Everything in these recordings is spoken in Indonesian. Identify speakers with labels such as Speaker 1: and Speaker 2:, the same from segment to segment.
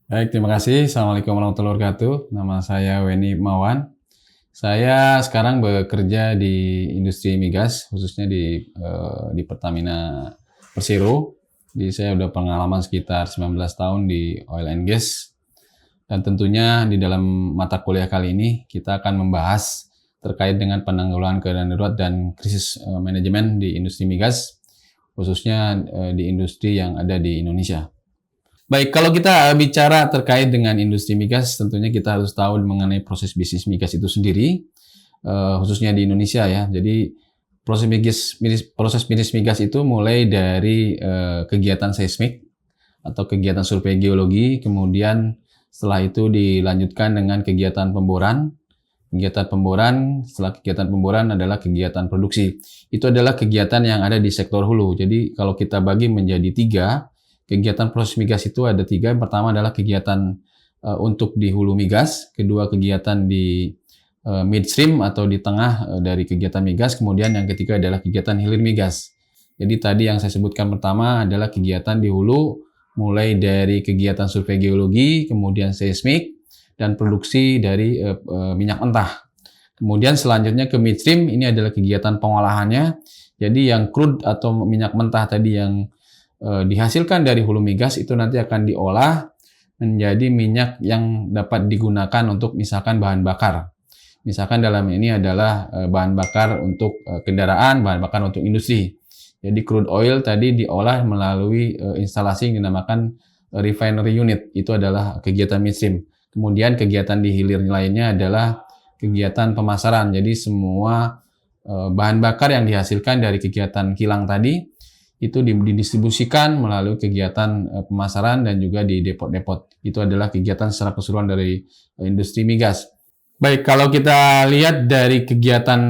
Speaker 1: Baik, terima kasih. Assalamualaikum warahmatullahi wabarakatuh. Nama saya Weni Mawan. Saya sekarang bekerja di industri migas, khususnya di Pertamina Persero. Jadi saya udah pengalaman sekitar 19 tahun di oil and gas. Dan tentunya di dalam mata kuliah kali ini kita akan membahas terkait dengan penanggulangan keadaan darurat dan krisis manajemen di industri migas, khususnya di industri yang ada di Indonesia. Baik, kalau kita bicara terkait dengan industri migas, tentunya kita harus tahu mengenai proses bisnis migas itu sendiri, khususnya di Indonesia ya. Jadi proses bisnis migas itu mulai dari kegiatan seismik atau kegiatan survei geologi, kemudian setelah itu dilanjutkan dengan kegiatan pemboran. Setelah kegiatan pemboran adalah kegiatan produksi. Itu adalah kegiatan yang ada di sektor hulu. Jadi kalau kita bagi menjadi tiga, kegiatan proses migas itu ada tiga. Yang pertama adalah kegiatan untuk di hulu migas, kedua kegiatan di midstream atau di tengah dari kegiatan migas, kemudian yang ketiga adalah kegiatan hilir migas. Jadi tadi yang saya sebutkan pertama adalah kegiatan di hulu, mulai dari kegiatan survei geologi, kemudian seismik, dan produksi dari minyak mentah. Kemudian selanjutnya ke midstream, ini adalah kegiatan pengolahannya. Jadi yang crude atau minyak mentah tadi yang dihasilkan dari hulu migas itu nanti akan diolah menjadi minyak yang dapat digunakan untuk misalkan bahan bakar. Misalkan dalam ini adalah bahan bakar untuk kendaraan, bahan bakar untuk industri. Jadi crude oil tadi diolah melalui instalasi yang dinamakan refinery unit. Itu adalah kegiatan midstream. Kemudian kegiatan di hilir lainnya adalah kegiatan pemasaran. Jadi semua bahan bakar yang dihasilkan dari kegiatan kilang tadi itu didistribusikan melalui kegiatan pemasaran dan juga di depot-depot. Itu adalah kegiatan secara keseluruhan dari industri migas. Baik, kalau kita lihat dari kegiatan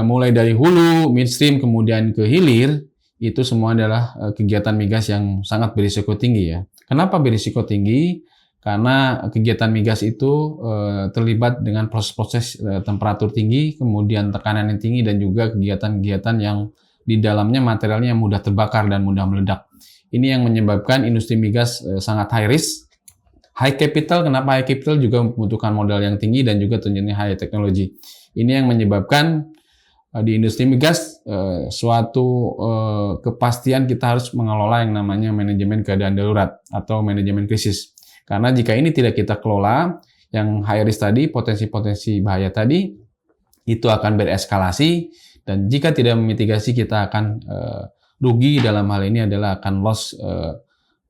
Speaker 1: mulai dari hulu, midstream, kemudian ke hilir, itu semua adalah kegiatan migas yang sangat berisiko tinggi ya. Kenapa berisiko tinggi? Karena kegiatan migas itu terlibat dengan proses-proses temperatur tinggi, kemudian tekanan yang tinggi, dan juga kegiatan-kegiatan yang di dalamnya materialnya yang mudah terbakar dan mudah meledak. Ini yang menyebabkan industri migas sangat high risk, high capital. Kenapa high capital? Juga membutuhkan modal yang tinggi dan juga tentunya high technology. Ini yang menyebabkan di industri migas suatu kepastian kita harus mengelola yang namanya manajemen keadaan darurat atau manajemen krisis. Karena jika ini tidak kita kelola, yang high risk tadi, potensi-potensi bahaya tadi, itu akan bereskalasi. Dan jika tidak memitigasi, kita akan rugi. Dalam hal ini adalah akan loss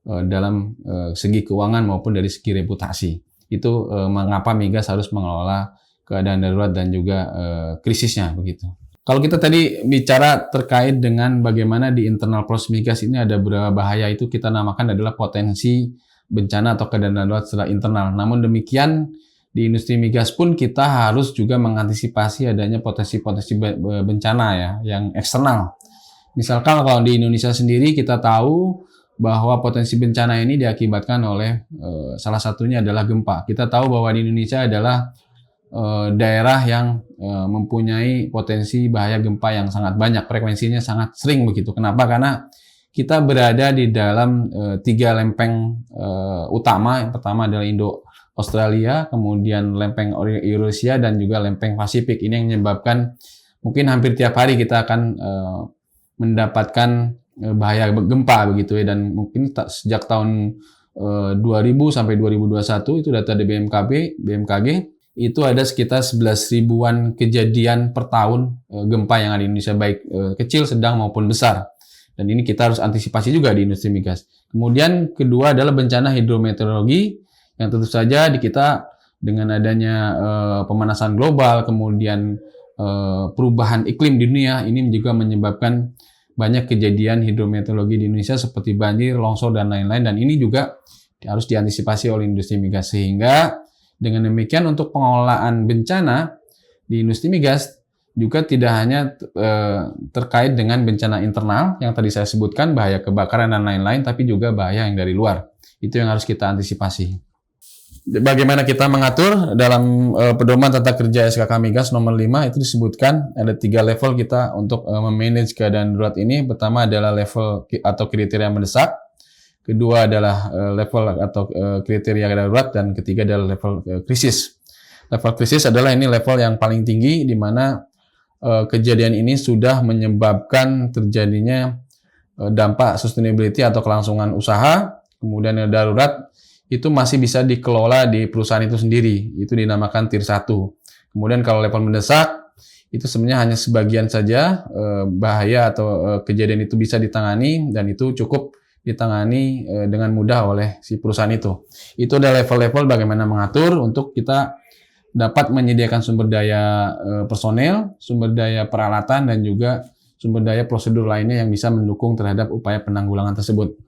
Speaker 1: dalam segi keuangan maupun dari segi reputasi. Itu mengapa migas harus mengelola keadaan darurat dan juga krisisnya begitu. Kalau kita tadi bicara terkait dengan bagaimana di internal proses migas ini ada beberapa bahaya, itu kita namakan adalah potensi bencana atau keadaan darurat secara internal. Namun demikian, di industri migas pun kita harus juga mengantisipasi adanya potensi-potensi bencana ya, yang eksternal. Misalkan kalau di Indonesia sendiri kita tahu bahwa potensi bencana ini diakibatkan oleh salah satunya adalah gempa. Kita tahu bahwa di Indonesia adalah daerah yang mempunyai potensi bahaya gempa yang sangat banyak, frekuensinya sangat sering begitu. Kenapa? Karena kita berada di dalam tiga lempeng utama. Yang pertama adalah Australia, kemudian lempeng Eurasia, dan juga lempeng Pasifik. Ini yang menyebabkan mungkin hampir tiap hari kita akan mendapatkan bahaya gempa begitu ya. Dan mungkin sejak tahun 2000 sampai 2021 itu data dari BMKG itu ada sekitar 11 ribuan kejadian per tahun gempa yang ada di Indonesia, baik kecil, sedang maupun besar. Dan ini kita harus antisipasi juga di industri migas. Kemudian kedua adalah bencana hidrometeorologi, yang tentu saja di kita dengan adanya pemanasan global, kemudian perubahan iklim di dunia, ini juga menyebabkan banyak kejadian hidrometeorologi di Indonesia seperti banjir, longsor, dan lain-lain. Dan ini juga harus diantisipasi oleh industri migas. Sehingga dengan demikian untuk pengelolaan bencana di industri migas juga tidak hanya terkait dengan bencana internal yang tadi saya sebutkan, bahaya kebakaran dan lain-lain, tapi juga bahaya yang dari luar. Itu yang harus kita antisipasi. Bagaimana kita mengatur dalam pedoman tata kerja SKK Migas nomor 5 itu disebutkan ada 3 level kita untuk memanage keadaan darurat ini. Pertama adalah level atau kriteria mendesak, kedua adalah level atau kriteria darurat, dan ketiga adalah level krisis. Level krisis adalah ini level yang paling tinggi di mana kejadian ini sudah menyebabkan terjadinya dampak sustainability atau kelangsungan usaha. Kemudian yang darurat itu masih bisa dikelola di perusahaan itu sendiri, itu dinamakan tier 1. Kemudian kalau level mendesak itu sebenarnya hanya sebagian saja bahaya atau kejadian itu bisa ditangani, dan itu cukup ditangani dengan mudah oleh si perusahaan itu. Itu ada level-level bagaimana mengatur untuk kita dapat menyediakan sumber daya personel, sumber daya peralatan, dan juga sumber daya prosedur lainnya yang bisa mendukung terhadap upaya penanggulangan tersebut.